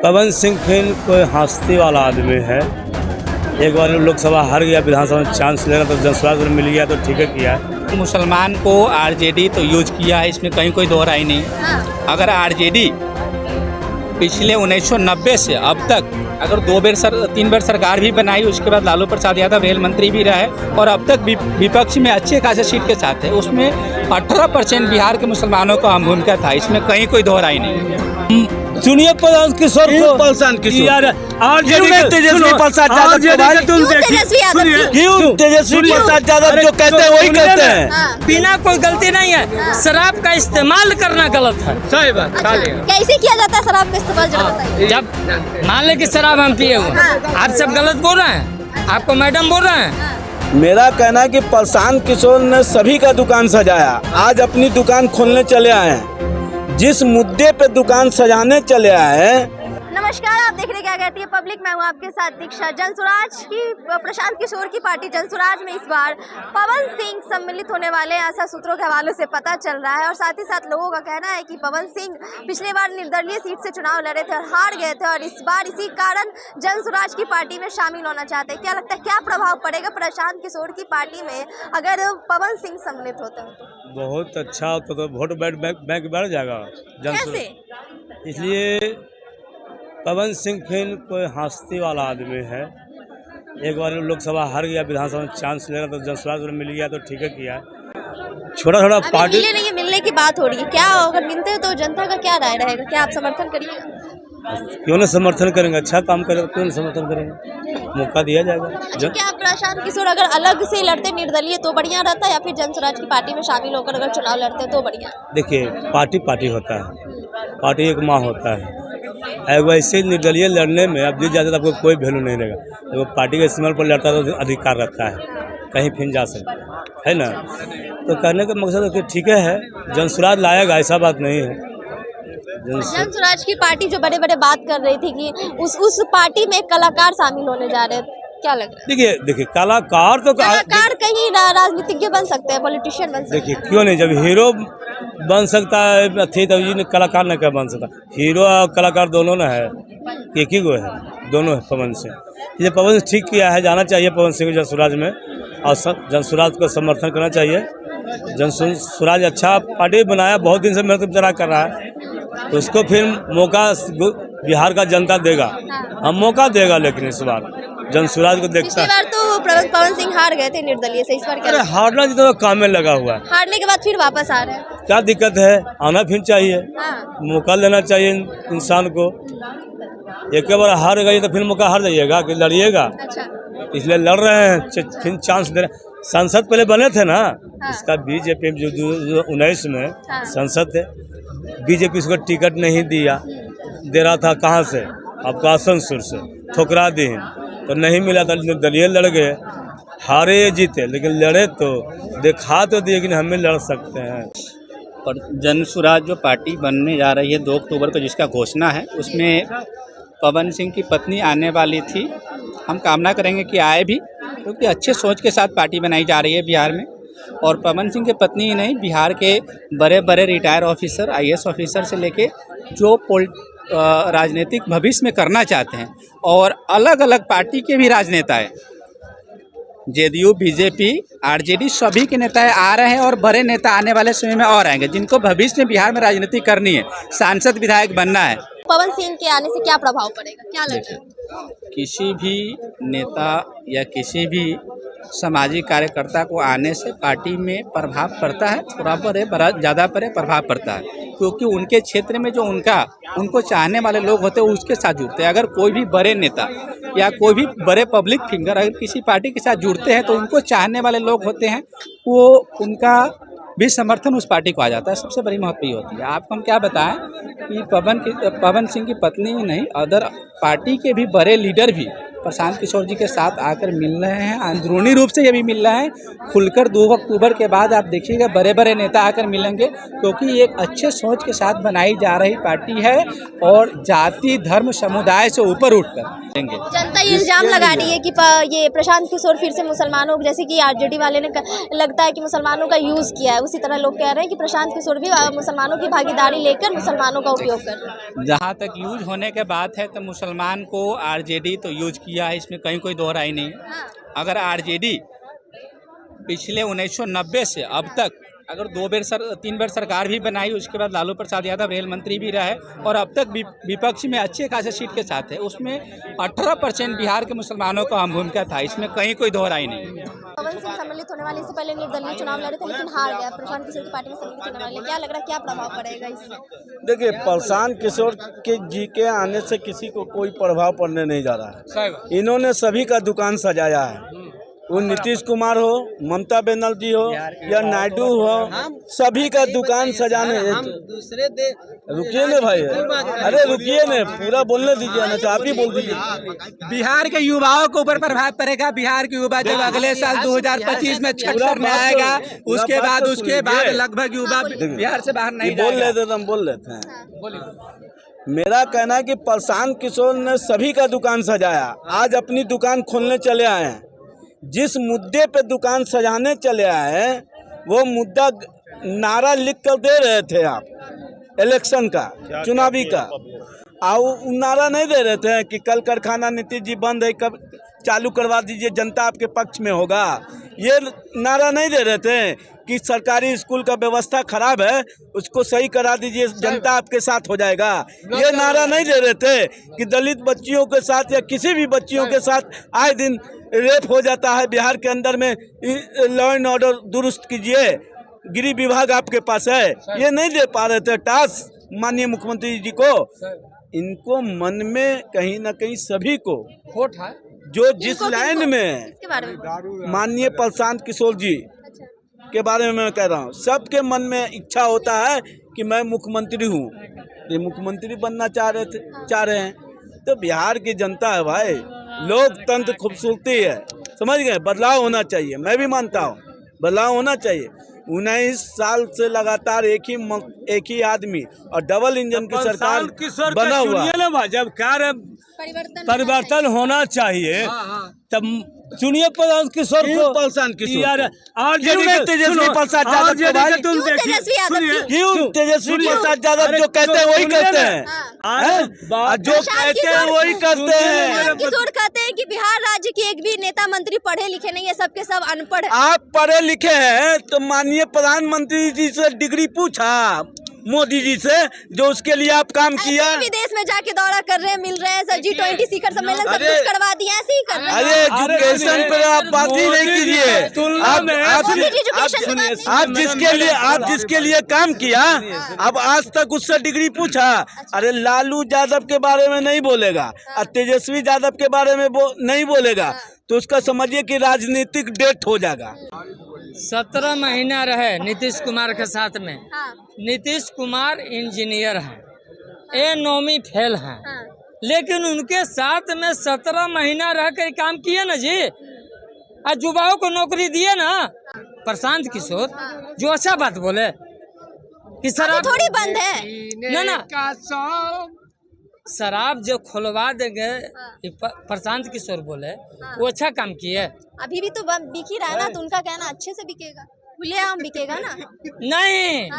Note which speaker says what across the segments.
Speaker 1: पवन सिंह फिर कोई हस्ती वाला आदमी है। एक बार लोकसभा हार गया, विधानसभा में चांस लेना तो जनस्वास्थ्य में मिल गया तो ठीक है किया।
Speaker 2: मुसलमान को आरजेडी तो यूज किया है, इसमें कहीं कोई दोहराई नहीं। अगर आरजेडी पिछले 1990 से अब तक अगर 3 बार सरकार भी बनाई, उसके बाद लालू प्रसाद यादव रेल मंत्री भी रहे और अब तक विपक्ष में अच्छे खासे सीट के साथ है, उसमें 18% बिहार के मुसलमानों का अहम भूमिका था। इसमें कहीं कोई दोहराई नहीं।
Speaker 1: सुनिए प्रशांत किशोर को,
Speaker 3: प्रशांत किशोर
Speaker 1: यार
Speaker 3: तेजस्वी प्रसाद यादव जो कहते हैं वही कहते हैं।
Speaker 4: बिना कोई गलती नहीं है, शराब का इस्तेमाल करना गलत है।
Speaker 3: सही बात।
Speaker 5: कैसे किया जाता है शराब का इस्तेमाल?
Speaker 4: जब मान ले कि शराब हम पिए हुए, आप सब गलत बोल रहे हैं, आपको मैडम बोल रहे हैं।
Speaker 3: मेरा कहना है कि प्रशांत किशोर ने सभी का दुकान सजाया, आज अपनी दुकान खोलने चले आए हैं। जिस मुद्दे पे दुकान सजाने चले आए हैं।
Speaker 5: नमस्कार, आप देख रहे क्या कहती है पब्लिक। मैं हूँ आपके साथ दीक्षा। जनसुराज की प्रशांत किशोर की पार्टी जनसुराज में इस बार पवन सिंह सम्मिलित होने वाले, ऐसा सूत्रों के हवाले से पता चल रहा है। और साथ ही साथ लोगों का कहना है कि पवन सिंह पिछले बार निर्दलीय सीट से चुनाव लड़े थे और हार गए थे, और इस बार इसी कारण जनसुराज की पार्टी में शामिल होना चाहते हैं। क्या लगता है, क्या प्रभाव पड़ेगा प्रशांत किशोर की पार्टी में अगर पवन सिंह सम्मिलित होते हैं?
Speaker 1: बहुत अच्छा होता तो वोट बैंक बढ़ जाएगा
Speaker 5: कैसे?
Speaker 1: इसलिए पवन सिंह फिर कोई हस्ती वाला आदमी है। एक बार लोकसभा हार गया, विधानसभा में चांस लेना तो जनस्वास्थ्य में मिल गया तो ठीक है किया। छोटा पार्टी
Speaker 5: मिलने की बात हो रही है, क्या अगर मिलते हैं तो जनता का क्या राय रहेगा? क्या आप समर्थन करिएगा?
Speaker 1: क्यों ना समर्थन करेंगे, अच्छा काम करेगा क्यों ना समर्थन करेंगे, मौका दिया जाएगा।
Speaker 5: क्या प्रशांत किशोर अगर अलग से लड़ते निर्दलीय तो बढ़िया रहता, या फिर जनसुराज की पार्टी में शामिल होकर अगर चुनाव लड़ते तो बढ़िया?
Speaker 1: देखिए, पार्टी होता है, पार्टी एक माँ होता है। वैसे निर्दलीय लड़ने में अब जीत जाते तो आपको कोई वैल्यू नहीं रहेगा। तो पार्टी के इस्तेमाल पर लड़ता तो अधिकार रहता है, कहीं फिर जा सकता है ना। तो कहने का मकसद है कि ठीक है, जनसुराज लाएगा, ऐसा बात नहीं है।
Speaker 5: जनसुराज की पार्टी जो बड़े बड़े बात कर रही थी कि उस पार्टी में कलाकार शामिल होने जा रहे हैं, क्या लग रहा है?
Speaker 1: देखिए कलाकार
Speaker 5: कहीं राजनीतिज्ञ बन सकते हैं, पॉलिटिशियन बन सकते हैं।
Speaker 1: देखिए क्यों नहीं, जब हीरो बन सकता है थे तो ये कलाकार नहीं क्या बन सकता। हीरो और कलाकार दोनों ना है, एक ही गो है, दोनों है पवन सिंह। ये पवन सिंह ठीक किया है, जाना चाहिए पवन सिंह जनसुराज में, और जनसुराज को समर्थन करना चाहिए। जनसुराज अच्छा पार्टी बनाया, बहुत दिन से मेहनत बेचारा कर रहा है, तो उसको फिर मौका बिहार का जनता देगा, हम मौका देगा। लेकिन इस बार जनसुराज को देखता है।
Speaker 5: पिछली बार तो पवन सिंह हार गए थे निर्दलीय से, इस बार क्या?
Speaker 1: हारना जितना तो काम में लगा हुआ है,
Speaker 5: हारने के बाद फिर वापस आ रहे हैं,
Speaker 1: क्या दिक्कत है? आना फिर चाहिए, मौका लेना चाहिए इंसान को। एक बार हार गई तो फिर मौका हार जाइएगा कि लड़िएगा?
Speaker 5: अच्छा।
Speaker 1: इसलिए लड़ रहे हैं, फिर चांस दे रहे। संसद पहले बने थे ना, इसका बीजेपी जो 19 में संसद थे, बीजेपी इसको टिकट नहीं दिया, दे रहा था कहाँ से? आपको आसनसोल से ठुकरा दी तो नहीं मिला था, निर्दलीय लड़ गए, हारे जीते, लेकिन लड़े तो दिखा तो दिए कि हम भी लड़ सकते हैं।
Speaker 2: और जनसुराज जो पार्टी बनने जा रही है 2 अक्टूबर को, जिसका घोषणा है, उसमें पवन सिंह की पत्नी आने वाली थी। हम कामना करेंगे कि आए भी, क्योंकि अच्छे सोच के साथ पार्टी बनाई जा रही है बिहार में। और पवन सिंह की पत्नी ही नहीं, बिहार के बड़े बड़े रिटायर ऑफिसर, IAS ऑफिसर से लेके जो राजनीतिक भविष्य में करना चाहते हैं, और अलग अलग पार्टी के भी राजनेता है, JDU, BJP, RJD, सभी के नेता आ रहे हैं, और बड़े नेता आने वाले समय में और आएंगे, जिनको भविष्य में बिहार में राजनीति करनी है, सांसद विधायक बनना है।
Speaker 5: पवन सिंह के आने से क्या प्रभाव पड़ेगा, क्या लगता है?
Speaker 2: किसी भी नेता या किसी भी सामाजिक कार्यकर्ता को आने से पार्टी में प्रभाव पड़ता है, थोड़ा बड़े बड़ा ज़्यादा पड़े प्रभाव पड़ता है, क्योंकि उनके क्षेत्र में जो उनको चाहने वाले लोग होते हैं उसके साथ जुड़ते हैं। अगर कोई भी बड़े नेता या कोई भी बड़े पब्लिक फिगर अगर किसी पार्टी के साथ जुड़ते हैं तो उनको चाहने वाले लोग होते हैं, वो उनका भी समर्थन उस पार्टी को आ जाता है। सबसे बड़ी महत्व ये होती है। आपको हम क्या बताएं कि पवन सिंह की पत्नी ही नहीं, अदर पार्टी के भी बड़े लीडर भी प्रशांत किशोर जी के साथ आकर मिल रहे हैं, अंदरूनी रूप से ये भी मिल रहे हैं। खुलकर 2 अक्टूबर के बाद आप देखिएगा बड़े बड़े नेता आकर मिलेंगे, क्योंकि ये एक अच्छे सोच के साथ बनाई जा रही पार्टी है और जाति धर्म समुदाय से ऊपर उठकर मिलेंगे।
Speaker 5: जनता ये इल्जाम लगा रही है कि ये प्रशांत किशोर फिर से मुसलमानों, जैसे कि आरजेडी वाले ने लगता है कि मुसलमानों का यूज किया है, उसी तरह लोग कह रहे हैं कि प्रशांत किशोर भी मुसलमानों की भागीदारी लेकर मुसलमानों का उपयोग कर रहे हैं।
Speaker 2: जहाँ तक यूज होने के बात है तो मुसलमान को आरजेडी तो यूज किया है, इसमें कहीं कोई दोहराई नहीं। अगर आरजेडी पिछले 1990 से अब तक अगर 3 बार सरकार भी बनाई, उसके बाद लालू प्रसाद यादव रेल मंत्री भी रहे और अब तक विपक्ष में अच्छे खासे सीट के साथ है, उसमें 18% बिहार के मुसलमानों का अहम भूमिका था, इसमें कहीं कोई दोहराई नहीं।
Speaker 5: पवन सिंह सम्मिलित होने वाले, इससे पहले निर्दलीय चुनाव लड़े थे लेकिन हार गया। प्रशांत किशोर की पार्टी में सम्मिलित होने वाले, क्या लग रहा है क्या प्रभाव पड़ेगा इससे?
Speaker 3: देखिए, प्रशांत किशोर के जी के आने से किसी को कोई प्रभाव पड़ने नहीं जा रहा है। इन्होंने सभी का दुकान सजाया है, वो नीतीश कुमार हो, ममता बनर्जी हो या नायडू हो, सभी का दुकान सजाने। रुकिए ना भाई, अरे रुकिए ना, पूरा बोलने दीजिए ना, तो आप ही बोल दीजिए।
Speaker 2: बिहार के युवाओं के ऊपर प्रभाव पड़ेगा। बिहार के युवा जब अगले साल 2025 में 76 में आएगा, उसके बाद लगभग युवा बिहार से बाहर नहीं
Speaker 3: बोल लेते तो हम बोल लेते हैं। मेरा कहना है कि प्रशांत किशोर ने सभी का दुकान सजाया, आज अपनी दुकान खोलने चले आए हैं। जिस मुद्दे पे दुकान सजाने चले आए हैं वो मुद्दा नारा लिख कर दे रहे थे आप इलेक्शन का, चुनावी का, और नारा नहीं दे रहे थे कि कल कारखाना नीतीश जी बंद है, कब चालू करवा दीजिए, जनता आपके पक्ष में होगा। ये नारा नहीं दे रहे थे कि सरकारी स्कूल का व्यवस्था खराब है, उसको सही करा दीजिए, जनता आपके साथ हो जाएगा। ये नारा नहीं दे रहे थे कि दलित बच्चियों के साथ या किसी भी बच्चियों के साथ आए दिन रेप हो जाता है बिहार के अंदर में, लॉ एंड ऑर्डर दुरुस्त कीजिए, गृह विभाग आपके पास है। ये नहीं दे पा रहे थे टास्क माननीय मुख्यमंत्री जी को। इनको मन में कहीं ना कहीं सभी को
Speaker 2: खोट है,
Speaker 3: जो जिस लाइन में माननीय प्रशांत किशोर जी के बारे में मैं कह रहा हूँ, सबके मन में इच्छा होता है कि मैं मुख्यमंत्री हूँ, ये मुख्यमंत्री बनना चाह रहे हैं। तो बिहार की जनता है भाई, लोकतंत्र खूबसूरती है, समझ गए। बदलाव होना चाहिए, मैं भी मानता हूँ बदलाव होना चाहिए। 19 साल से लगातार एक ही आदमी और डबल इंजन की सरकार बना हुआ,
Speaker 1: जब कार्य परिवर्तन होना चाहिए तब चुनिए प्रशांत किशोर को।
Speaker 3: प्रशांत किशोर
Speaker 1: यार और
Speaker 3: तेजस्वी प्रसाद यादव
Speaker 1: तुम देखिए,
Speaker 3: क्यों तेजस्वी प्रसाद यादव जो कहते हैं वही करते हैं, जो कहते हैं वही करते हैं।
Speaker 5: किशोर कहते हैं कि बिहार राज्य के एक भी नेता मंत्री पढ़े लिखे नहीं है, सबके सब अनपढ़ है।
Speaker 3: आप पढ़े लिखे हैं तो माननीय प्रधानमंत्री जी से डिग्री पूछा, मोदी जी से, जो उसके लिए आप काम किया।
Speaker 5: विदेश में जाके दौरा कर रहे हैं, मिल रहे हैं, G20 शिखर सम्मेलन सब कुछ करवा दिया, ऐसे ही कर रहे हैं।
Speaker 3: अरे एजुकेशन पे आप बात ही नहीं कीजिए। आप जिसके लिए काम किया, अब आज तक उससे डिग्री पूछा। अरे लालू यादव के बारे में नहीं बोलेगा और तेजस्वी यादव के बारे में नहीं बोलेगा, तो उसका समझिए कि राजनीतिक डेट हो जाएगा।
Speaker 4: 17 महीना रहे नीतीश कुमार के साथ में। नीतीश कुमार इंजीनियर हैं, ए 9वीं फेल हैं, लेकिन उनके साथ में 17 महीना रह कर काम किए ना जी, आज युवाओं को नौकरी दिए ना। प्रशांत किशोर जो अच्छा बात बोले कि शराब
Speaker 5: थोड़ी बंद है
Speaker 4: ना, शराब जो खुलवा देंगे, प्रशांत किशोर बोले वो अच्छा काम किए।
Speaker 5: अभी भी तो बिक ही रहा है ना, तो उनका कहना अच्छे से बिकेगा, खुलेआम बिकेगा ना।
Speaker 4: नहीं,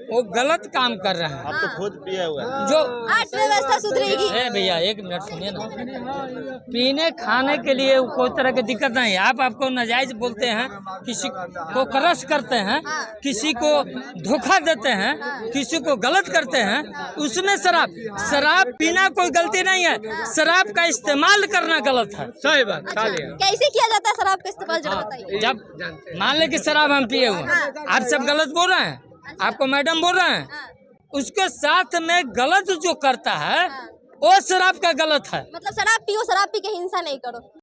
Speaker 4: वो गलत काम कर रहे हैं।
Speaker 3: आप तो खुद पिए हुए हैं।
Speaker 4: जो
Speaker 5: अर्थव्यवस्था सुधरेगी।
Speaker 4: भैया एक मिनट सुनिए ना, पीने खाने के लिए कोई तरह की दिक्कत नहीं है। आपको नाजायज बोलते हैं, किसी को क्रश करते हैं, किसी को धोखा देते हैं, किसी को गलत करते हैं, उसमें शराब पीना कोई गलती नहीं है, शराब का इस्तेमाल करना गलत है। सही बात।
Speaker 5: कैसे किया जाता है शराब का इस्तेमाल, जरा बताइए।
Speaker 4: जब मान ले कि शराब हम पिए हुए, आप सब गलत बोल रहे हैं, आपको मैडम बोल रहे हैं, उसके साथ में गलत जो करता है वो शराब का गलत है।
Speaker 5: मतलब शराब पियो, शराब पी के हिंसा नहीं करो।